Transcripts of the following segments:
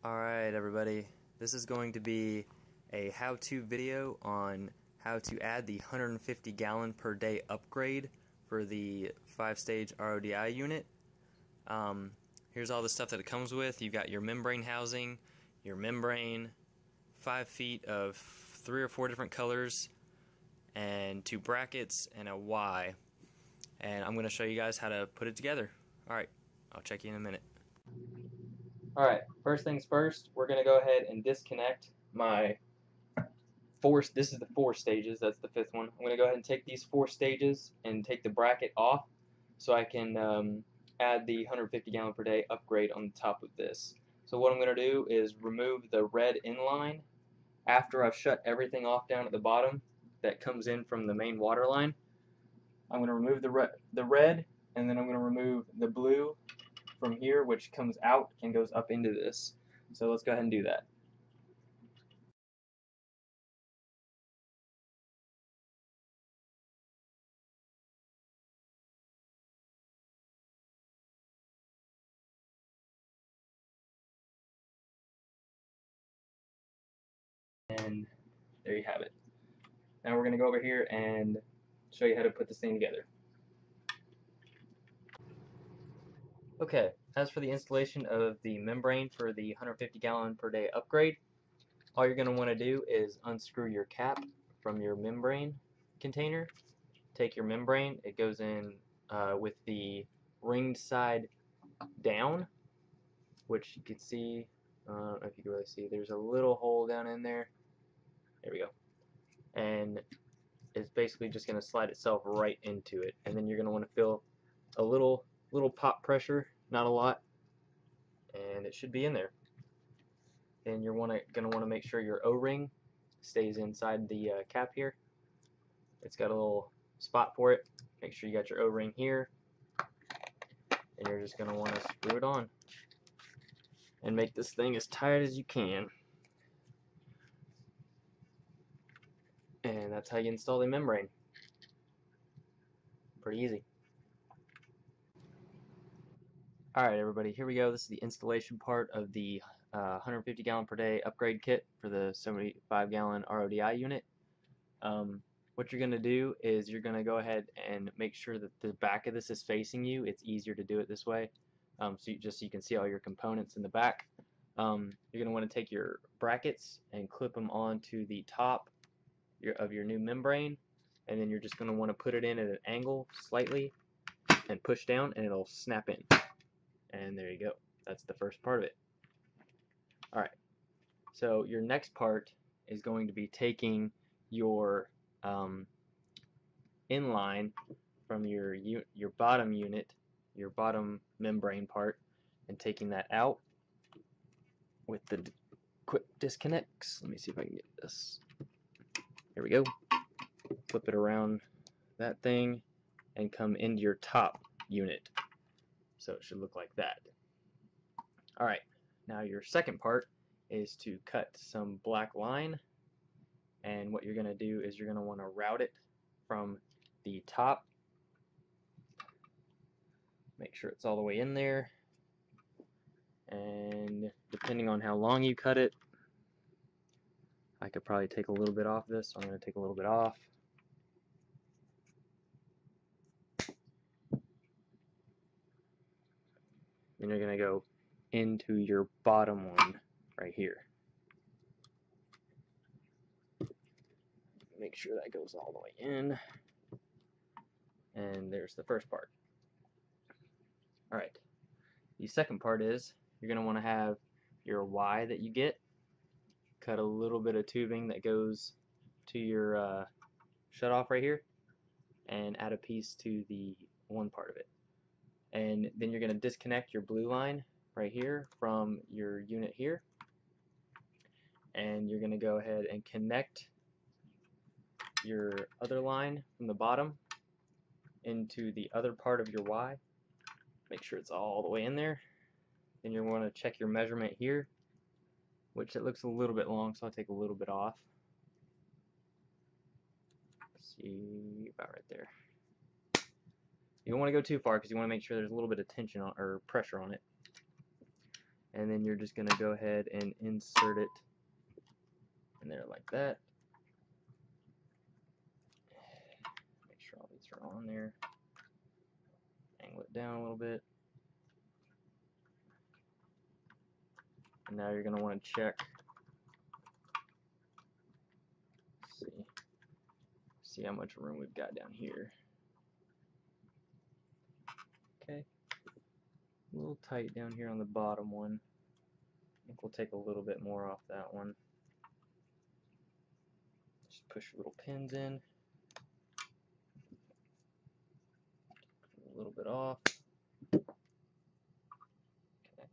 Alright everybody, this is going to be a how-to video on how to add the 150 gallon per day upgrade for the 5-stage RODI unit. Here's all the stuff that it comes with. You've got your membrane housing, your membrane, 5 feet of 3 or 4 different colors, and 2 brackets and a Y. And I'm going to show you guys how to put it together. Alright, I'll check you in a minute. Alright, first things first, we're going to go ahead and disconnect my this is the 4 stages, that's the 5th one. I'm going to go ahead and take these 4 stages and take the bracket off so I can add the 150 gallon per day upgrade on the top of this. So what I'm going to do is remove the red inline after I've shut everything off down at the bottom that comes in from the main water line. I'm going to remove the red, and then I'm going to remove the blue from here, which comes out and goes up into this. So let's go ahead and do that. And there you have it. Now we're going to go over here and show you how to put this thing together. Okay, as for the installation of the membrane for the 150 gallon per day upgrade, all you're going to want to do is unscrew your cap from your membrane container. Take your membrane, it goes in with the ringed side down, which you can see, I don't know if you can really see, there's a little hole down in there. There we go. And it's basically just going to slide itself right into it. And then you're going to want to feel a little pop pressure, not a lot, and it should be in there. And you're going to want to make sure your O-ring stays inside the cap here. It's got a little spot for it. Make sure you got your O-ring here, and you're just going to want to screw it on and make this thing as tight as you can. And that's how you install the membrane. Pretty easy. Alright everybody, here we go. This is the installation part of the 150 gallon per day upgrade kit for the 75 gallon RODI unit. What you're going to do is you're going to go ahead and make sure that the back of this is facing you. It's easier to do it this way, so you can see all your components in the back. You're going to want to take your brackets and clip them onto the top of your new membrane, and then you're just going to want to put it in at an angle slightly and push down, and it'll snap in. And there you go. That's the first part of it. Alright, so your next part is going to be taking your inline from your bottom unit, your bottom membrane part, and taking that out with the quick disconnects. Let me see if I can get this. Here we go. Flip it around that thing and come into your top unit. So it should look like that. Alright, now your second part is to cut some black line, and what you're going to do is you're going to want to route it from the top. Make sure it's all the way in there, and depending on how long you cut it, I could probably take a little bit off this, so I'm going to take a little bit off. And you're going to go into your bottom one right here. Make sure that goes all the way in. And there's the first part. Alright, the second part is you're going to want to have your Y that you get. Cut a little bit of tubing that goes to your shutoff right here, and add a piece to the one part of it. And then you're going to disconnect your blue line right here from your unit here, and you're going to go ahead and connect your other line from the bottom into the other part of your Y. Make sure it's all the way in there. Then you're going to check your measurement here, which it looks a little bit long, so I'll take a little bit off. Let's see, about right there. You don't want to go too far because you want to make sure there's a little bit of tension on, or pressure on it. and then you're just going to go ahead and insert it in there like that. Make sure all these are on there. Angle it down a little bit. And now you're going to want to check. See how much room we've got down here. Okay. A little tight down here on the bottom one. I think we'll take a little bit more off that one. Just push your little pins in. A little bit off. Connect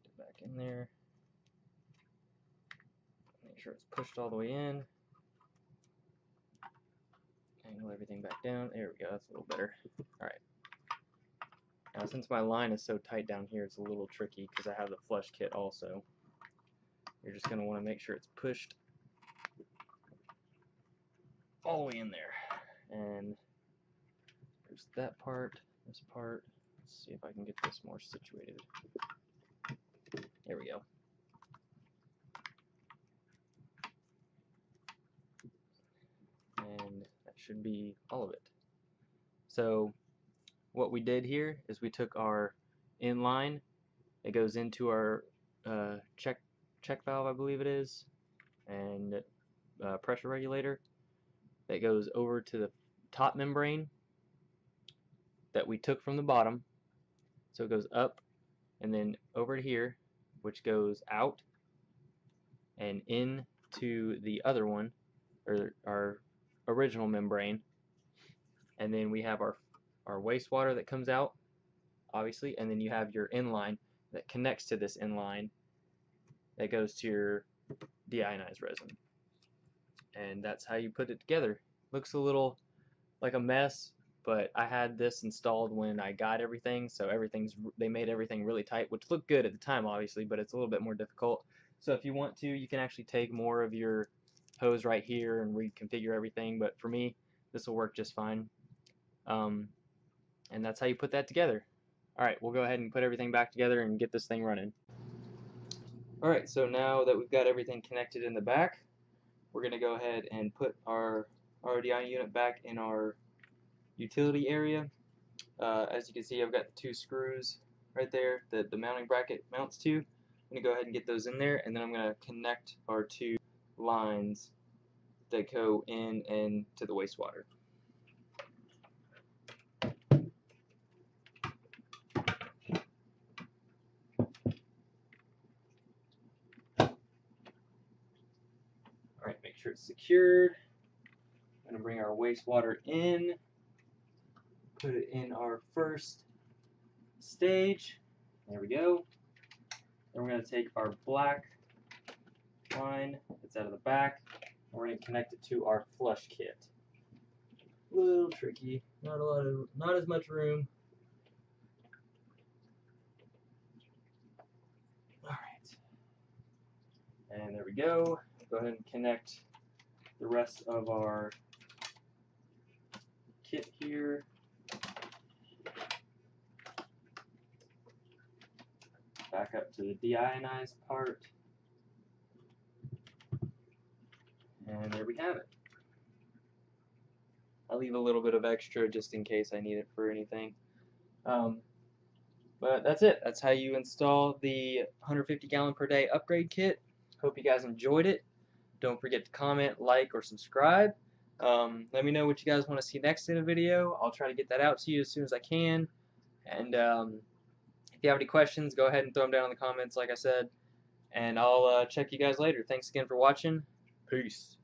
it back in there. Make sure it's pushed all the way in. Angle everything back down. There we go. That's a little better. Alright. Now since my line is so tight down here, it's a little tricky because I have the flush kit also. You're just going to want to make sure it's pushed all the way in there. And there's that part, this part. Let's see if I can get this more situated. There we go. And that should be all of it. So what we did here is we took our inline, it goes into our check valve, I believe it is, and pressure regulator that goes over to the top membrane that we took from the bottom. So it goes up and then over to here, which goes out and into the other one, or our original membrane. And then we have our wastewater that comes out, obviously, and then you have your inline that connects to this inline that goes to your deionized resin. And that's how you put it together. Looks a little like a mess, but I had this installed when I got everything, so they made everything really tight, which looked good at the time, obviously, but it's a little bit more difficult. So if you want to, you can actually take more of your hose right here and reconfigure everything, but for me, this will work just fine. And that's how you put that together. Alright, we'll go ahead and put everything back together and get this thing running. Alright, so now that we've got everything connected in the back, we're going to go ahead and put our RODI unit back in our utility area. As you can see, I've got the 2 screws right there that the mounting bracket mounts to. I'm going to go ahead and get those in there, and then I'm going to connect our 2 lines that go in and to the wastewater. Alright, make sure it's secured. I'm going to bring our wastewater in, put it in our first stage. There we go. Then we're going to take our black line that's out of the back, and we're going to connect it to our flush kit. A little tricky, not as much room. Alright. And there we go. Go ahead and connect the rest of our kit here. Back up to the deionized part. And there we have it. I'll leave a little bit of extra just in case I need it for anything. But that's it. That's how you install the 150 gallon per day upgrade kit. Hope you guys enjoyed it. Don't forget to comment, like, or subscribe. Let me know what you guys want to see next in a video. I'll try to get that out to you as soon as I can. And if you have any questions, go ahead and throw them down in the comments, like I said. And I'll check you guys later. Thanks again for watching. Peace.